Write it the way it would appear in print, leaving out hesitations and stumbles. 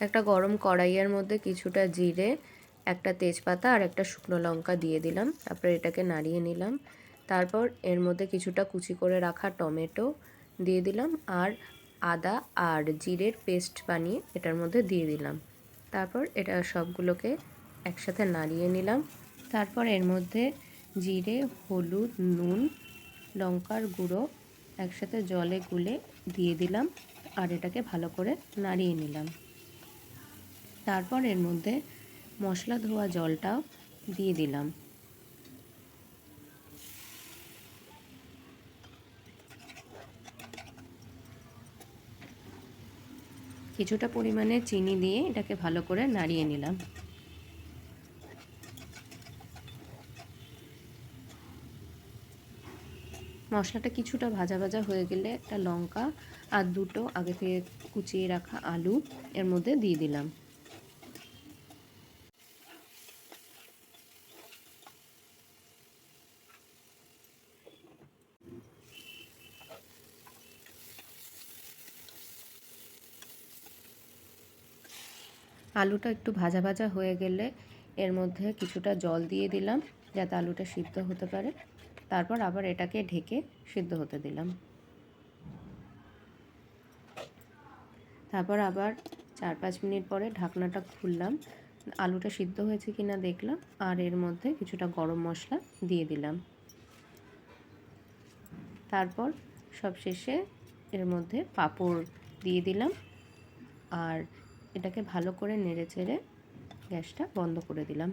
একটা গরম কড়াইয়ের মধ্যে কিছুটা জিরে, একটা তেজপাতা আর একটা শুকনো লঙ্কা দিয়ে দিলাম। তারপর এটাকে নাড়িয়ে নিলাম। তারপর এর মধ্যে কিছুটা কুচি করে রাখা টমেটো দিয়ে দিলাম আর আদা আর জিরের পেস্ট বানিয়ে এটার মধ্যে দিয়ে দিলাম। তারপর এটা সবগুলোকে একসাথে নাড়িয়ে নিলাম। তারপর এর মধ্যে জিরে, হলুদ, নুন, লঙ্কার গুঁড়ো একসাথে জলে গুলে দিয়ে দিলাম আর এটাকে ভালো করে নাড়িয়ে নিলাম। তারপর এর মধ্যে মশলা ধোয়া জলটাও দিয়ে দিলাম। কিছুটা পরিমাণে চিনি দিয়ে এটাকে ভালো করে নাড়িয়ে নিলাম। মশলাটা কিছুটা ভাজা ভাজা হয়ে গেলে একটা লঙ্কা আর দুটো আগে থেকে কুচিয়ে রাখা আলু এর মধ্যে দিয়ে দিলাম। আলুটা একটু ভাজা ভাজা হয়ে গেলে এর মধ্যে কিছুটা জল দিয়ে দিলাম যাতে আলুটা সিদ্ধ হতে পারে। তারপর আবার এটাকে ঢেকে সিদ্ধ হতে দিলাম। তারপর আবার 4-5 মিনিট পরে ঢাকনাটা খুললাম, আলুটা সিদ্ধ হয়েছে কিনা দেখলাম আর এর মধ্যে কিছুটা গরম মশলা দিয়ে দিলাম। তারপর সবশেষে এর মধ্যে পাঁপড় দিয়ে দিলাম আর এটাকে ভালো করে নেড়ে চেড়ে গ্যাসটা বন্ধ করে দিলাম।